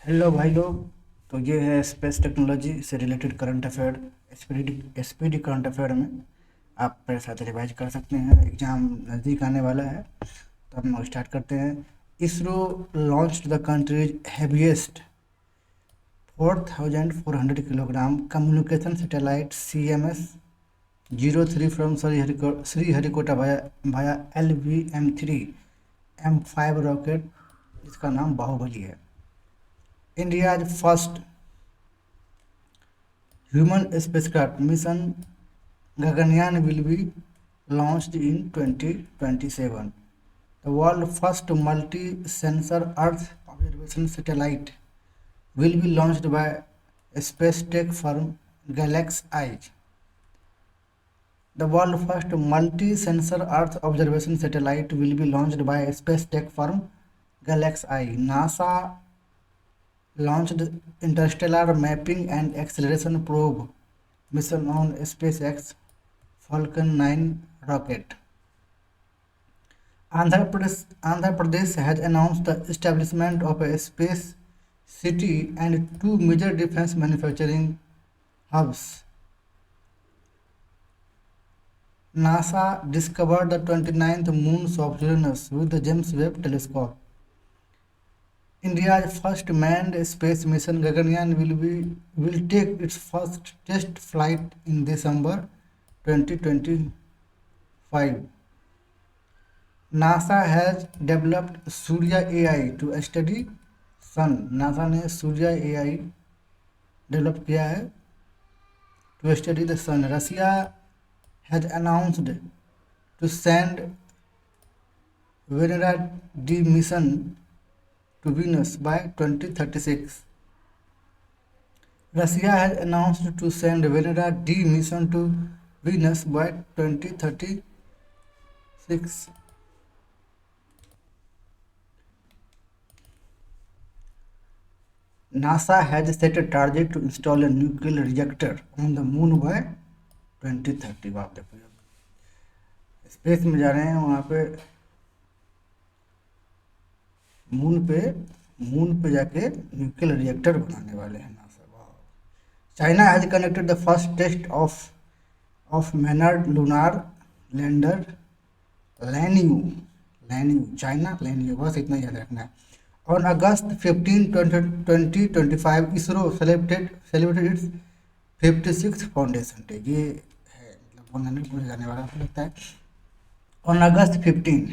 Hello भाई लोग। तो ये है स्पेस टेक्नोलॉजी से related current affair. SPD current affair में आप मेरे साथ रिवाइज कर सकते हैं। एग्ज़ाम नज़दीक आने वाला है, तो हम स्टार्ट करते हैं। ISRO launch the countries heaviest 4,400 kilogram communication satellite CMS-03 from Sriharikota via LVM-3 M5 rocket, जिसका नाम बाहुबली है। India's first human spacecraft mission Gaganyaan will be launched in 2027. The world's first multi-sensor Earth observation satellite will be launched by space tech firm GalaxEye. The world's first multi-sensor Earth observation satellite will be launched by space tech firm GalaxEye. NASA launched Interstellar Mapping and Acceleration Probe mission on SpaceX Falcon 9 rocket. Andhra Pradesh has announced the establishment of a space city and two major defense manufacturing hubs. NASA discovered the 29th moons of Uranus with the James Webb Telescope. India's first manned space mission Gaganyaan will take its first test flight in December 2025. NASA has developed Surya AI to study sun. NASA ने Surya AI develop किया है to study the sun. Russia has announced to send Venera D mission to Venus by 2036. Russia has announced to send Venera D mission to Venus by 2036. NASA has set a target to install a nuclear reactor on the moon by 2030. बाप देखो, space में जा रहे हैं, वहाँ पे moon पे जाके न्यूक्लियर रिएक्टर बनाने वाले हैं नासा। वाह। China has connected the first test of manned lunar lander Lanyue China Lanyue, बस इतना याद रखना है। On August 15, 2025 ISRO celebrated its 56th foundation day. ये है मतलब 100 पूरे जाने वाला लगता है। On August 15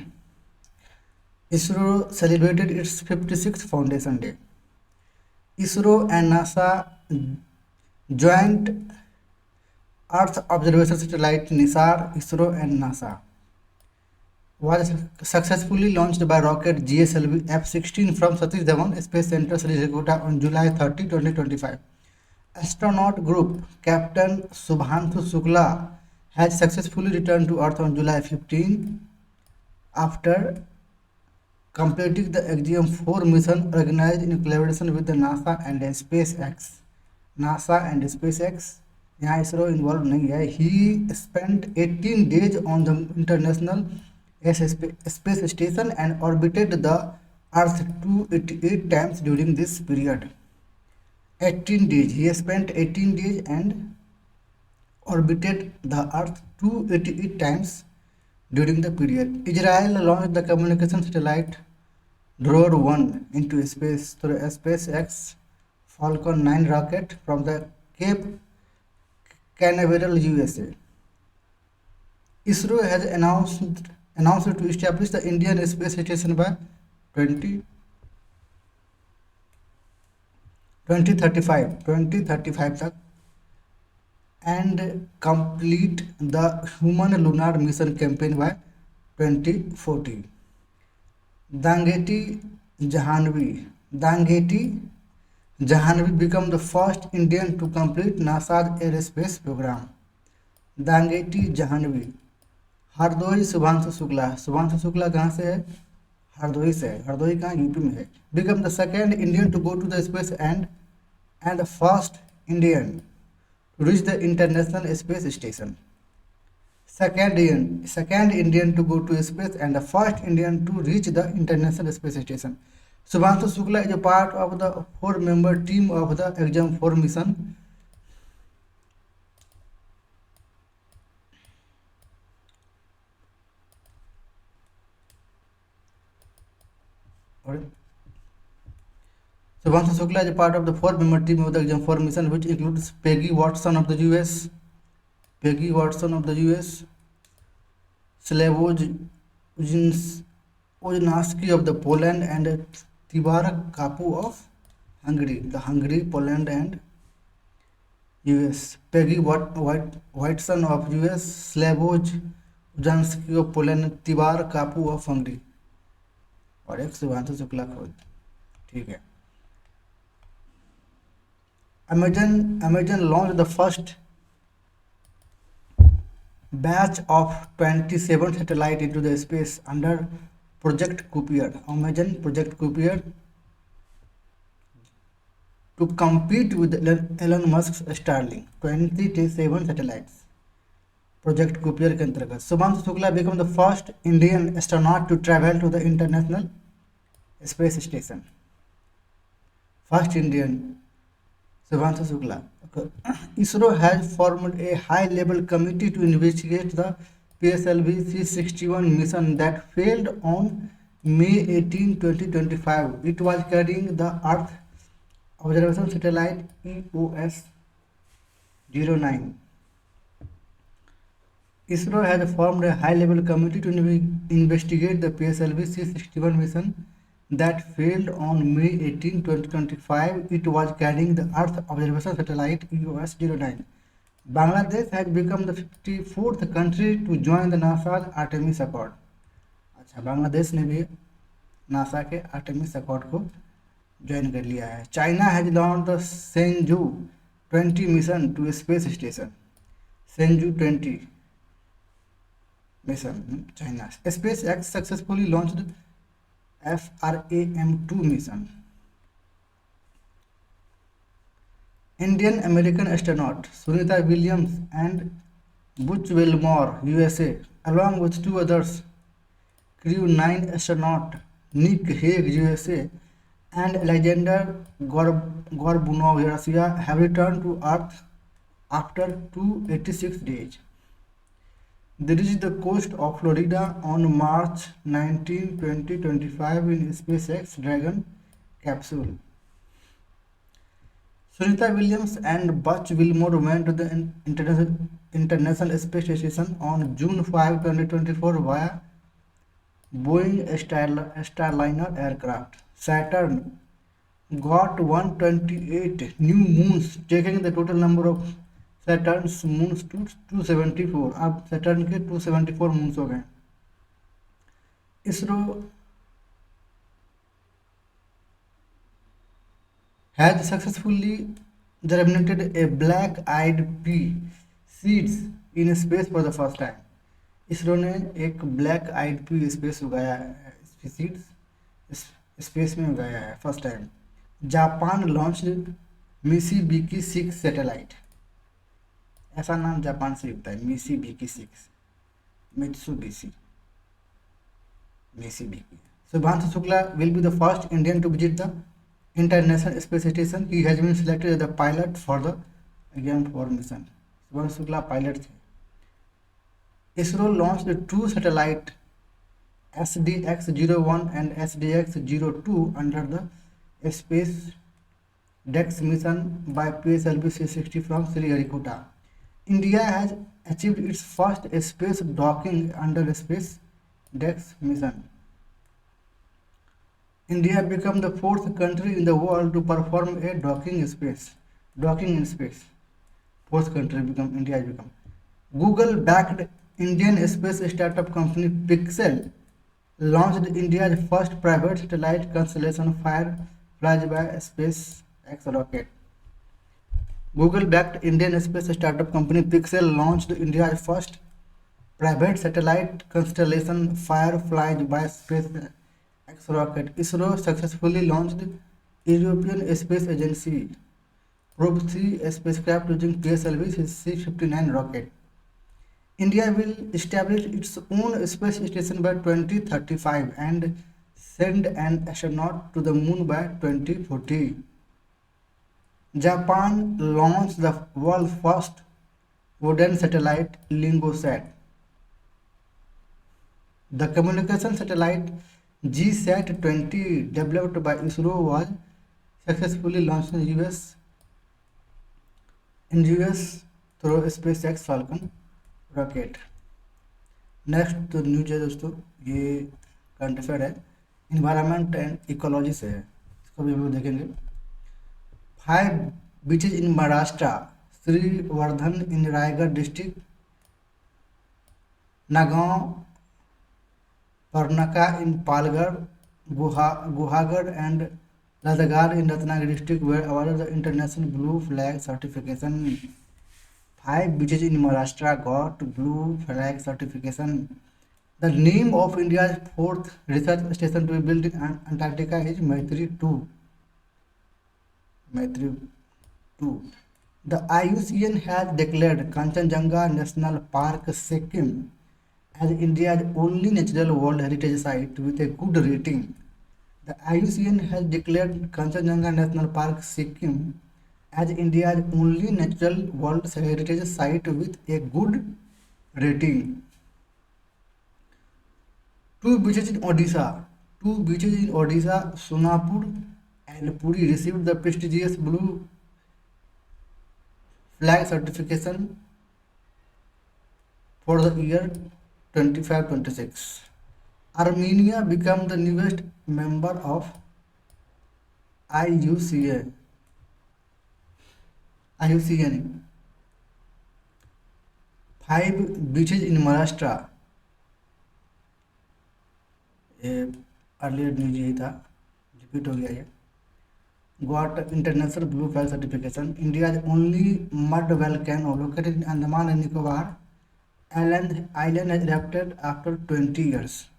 ISRO celebrated its 56th Foundation Day. ISRO and NASA joint Earth observation satellite NISAR, ISRO and NASA was successfully launched by rocket GSLV F-16 from Satish Dhawan Space Center, Sriharikota on July 30, 2025. Astronaut group Captain Subhanshu Shukla has successfully returned to Earth on July 15 after completing the Axiom-4 mission organized in collaboration with the NASA and SpaceX. यहाँ ISRO involve नहीं है। He spent 18 days on the International Space Station and orbited the Earth 288 times during this period. 18 days. He spent 18 days and orbited the Earth 288 times during the period. Israel launched the communication satellite Drone-1 into space through a SpaceX Falcon 9 rocket from the Cape Canaveral, USA. ISRO has announced to establish the Indian Space Station by 2035 तक and complete the human lunar mission campaign by 2040. Dangetty Jahnavi became the first Indian to complete NASA's aerospace program. Dangetty Jahnavi। Hardoi Shubhanshu Shukla कहाँ से है? हरदोई से है। हरदोई कहाँ? UP में है। Became the second Indian to go to the space and the first Indian to reach the International Space Station. Second Indian to go to space and the first Indian to reach the International Space Station. Subhanshu Shukla is a part of the four-member team of the Exam 4 mission. Sorry. Subhanshu Shukla is a part of the four-member team of the Exam 4 mission, which includes Peggy Watson of the US, Slavoj Ojnaski of the Poland, and Tibor Kapu of Hungary. The Hungary, Poland, and US. Peggy Whiteson of US, Slavoj Ojnaski of Poland, Tibor Kapu of Hungary. और एक शुभांशु शुक्ला खोज. ठीक है. Amazon launched the first batch of 27 satellites into the space under Project Kuiper. Amazon Project Kuiper to compete with Elon Musk's Starlink. 27 satellites. Project Kuiper के अंतर्गत Shubhanshu Shukla became the first Indian astronaut to travel to the International Space Station. First Indian. Subhanshu Shukla. ISRO has formed a high-level committee to investigate the PSLV C61 mission that failed on May 18, 2025. It was carrying the Earth observation satellite EOS-09. ISRO has formed a high-level committee to investigate the PSLV C61 mission that failed on May 18, 2025. It was carrying the Earth observation satellite EOS-09. Bangladesh has become the 54th country to join the NASA's Artemis Accord. अच्छा, बांग्लादेश ने भी NASA के Artemis accord को join कर लिया है. China has launch the Shenzhou 20 mission to space station. Shenzhou 20 mission. China. SpaceX successfully launched FRAM-2 mission. Indian American astronaut Sunita Williams and Butch Wilmore, USA, along with two others, Crew 9 astronaut Nick Hague, USA, and Alexander Gorbunov, Russia, have returned to Earth after 286 days. They reached the coast of Florida on March 19, 2025 in SpaceX Dragon capsule. Sunita Williams and Butch Wilmore went to the International Space Station on June 5, 2024 via Boeing Starliner aircraft. Saturn got 128 new moons, taking the total number of Saturn's moons to 274. अब Saturn के 274 moons हो गए. ISRO has successfully germinated a black-eyed pea seeds in space for the first time. ISRO ने एक black आइड P space उगाया है, seeds space में उगाया है first time. Japan launch Mitsubishi 6 satellite. ऐसा नाम जापान से होता है, Mitsubishi 6, Mitsubishi. Subhanshu Shukla will be the first Indian to visit the International Space Station. He has been selected as the pilot for the Ariane-4 mission. Subhanshu Shukla pilot थे. ISRO launched two satellites SDX-01 and SDX-02 under the Space DEX mission by PSLV C60 from Sriharikota. India has achieved its first space docking under Space DEX mission. India became the fourth country in the world to perform a docking in space. Fourth country become India has become. Google-backed Indian space startup company Pixel launched India's first private satellite constellation Firefly by SpaceX rocket. Google-backed Indian space startup company Pixel launched India's first private satellite constellation Firefly by SpaceX rocket. ISRO successfully launched European Space Agency Probe 3 spacecraft using PSLV C-59 rocket. India will establish its own space station by 2035 and send an astronaut to the moon by 2040. Japan launched the world's first wooden satellite, LingoSat. The communication satellite GSAT-20 developed by ISRO was successfully launched in US through SpaceX Falcon rocket. Next तो news है दोस्तों, ये current affair है, environment and ecology से है, इसको भी हम लोग देखेंगे। 5 beaches in Maharashtra, Shrivardhan in Raigad district, Nagaon Parnaka in Palghar, Guhagar and Ladakh in Ratnagiri district were awarded the International Blue Flag certification. 5 beaches in Maharashtra got Blue Flag certification. The name of India's 4th research station to be built in Antarctica is Maitri 2. Maitri 2. The IUCN has declared Kanchenjunga National Park Sikkim as India's only natural world heritage site with a good rating. The IUCN has declared Kanchenjunga National Park Sikkim as India's only natural world heritage site with a good rating. 2 beaches in Odisha, Sonapur and Puri received the prestigious Blue Flag certification for the year 25-26. Armenia became the newest member of IUCN. 5 beaches in Maharashtra, earlier news यही था, repeat हो गया ये, got international blue flag certification. India's only mud volcano located in Andaman and Nicobar island has erupted after 20 years.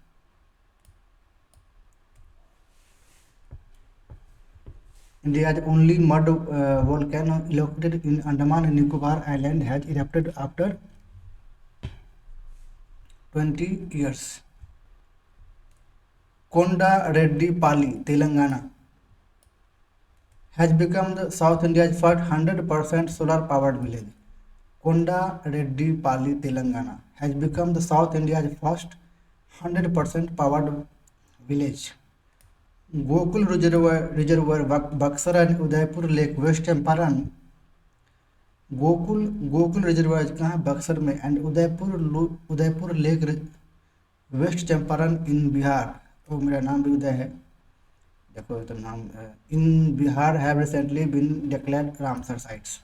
India's only mud volcano located in Andaman and Nicobar Island has erupted after 20 years. Konda Reddy Pali, Telangana has become the South India's first 100% solar powered village. Konda Reddy Pali, Telangana has become the South India's first 100% powered village. Gokul reservoir Buxar and Udaipur lake west Champaran, Gokul reservoir कहाँ है, बक्सर में, and Udaipur lake west Champaran in Bihar, तो मेरा नाम भी उदय है, देखो तो नाम in Bihar have recently been declared Ramsar sites.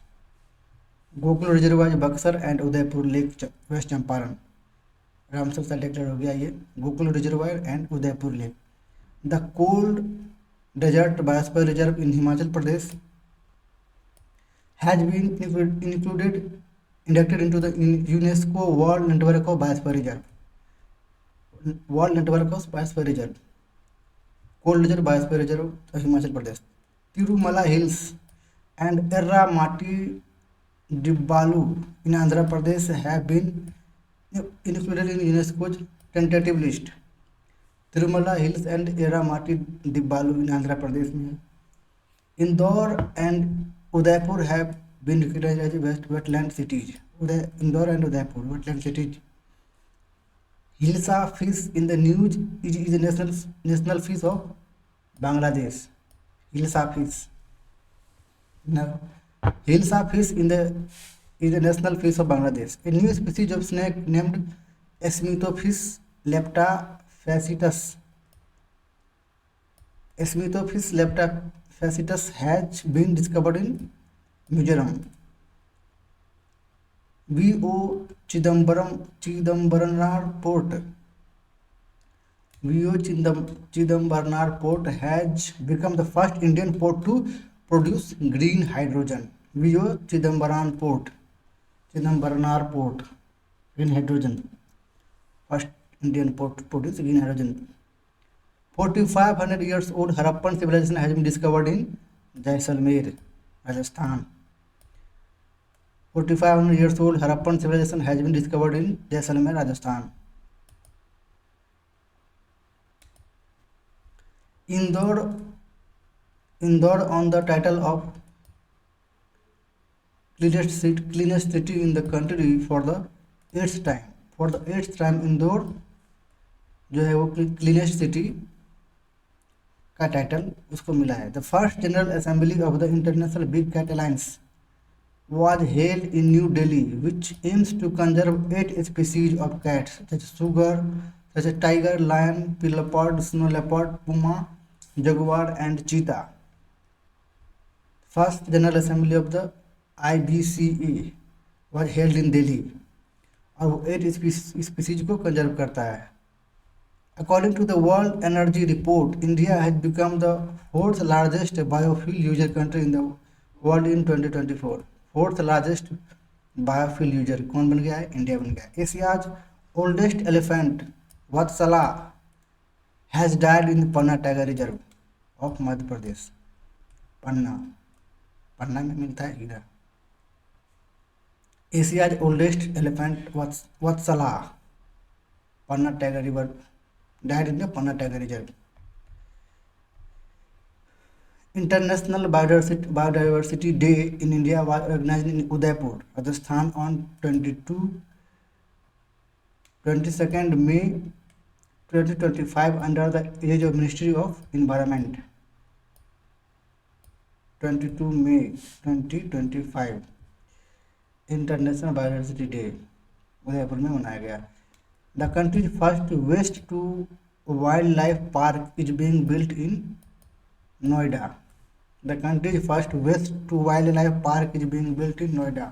Gokul reservoir Buxar and Udaipur lake west Champaran, Ramsar site declare हो गया ये, Gokul reservoir and Udaipur lake. The cold desert biosphere reserve in Himachal Pradesh has been inducted into the UNESCO World Network of Biosphere Reserve. World Network of Biosphere Reserve. Cold desert biosphere reserve of Himachal Pradesh. Tirumala Hills and Erramati Dibbalu in Andhra Pradesh have been included in UNESCO's tentative list. Tirumala hills and Erramatti Dibbalu in Andhra Pradesh में. Indore and Udaipur have been recognised as wetland cities. Indore and Udaipur wetland cities. Hilsa fish in the news is national fish of Bangladesh. Hilsa fish in the is a national fish of Bangladesh. A new species of snake named Esmithophis leptophacetus has been discovered in Mizoram. V.O. Chidambarar Port has become the first Indian port to produce green hydrogen. V.O. Chidambaran Port, green hydrogen. First Indian port to produce green hydrogen. 4,500 years old Harappan civilization has been discovered in Jaisalmer, Rajasthan. 4,500 years old Harappan civilization has been discovered in Jaisalmer, Rajasthan. Indore, Indore on the title of cleanest city in the country for the eighth time. For the eighth time Indore जो है वो cleanest city का title उसको मिला है. The first general assembly of the international big cat alliance was held in New Delhi, which aims to conserve 8 species of cats such as tiger, lion, leopard, snow leopard, puma, jaguar, and cheetah. First General Assembly of the IBCA was held in Delhi और वो 8 species को conserve करता है. According to the World Energy Report, India has become the fourth largest biofuel user country in the world in 2024. Fourth largest biofuel user कौन बन गया है? India बन गया है. Asia's oldest elephant Vatsala has died in Panna tiger reserve of Madhya Pradesh. Panna में मिलता है हीरा. Asia's oldest elephant Vatsala Panna tiger river died in Panna tiger reserve. International Biodiversity Day in India was organized in Udaipur, Rajasthan on 22nd May 2025 under the age of Ministry of Environment. 22 May 2025 International Biodiversity Day Udaipur में मनाया गया. The country's first waste to wildlife park is being built in Noida. The country's first waste to wildlife park is being built in Noida.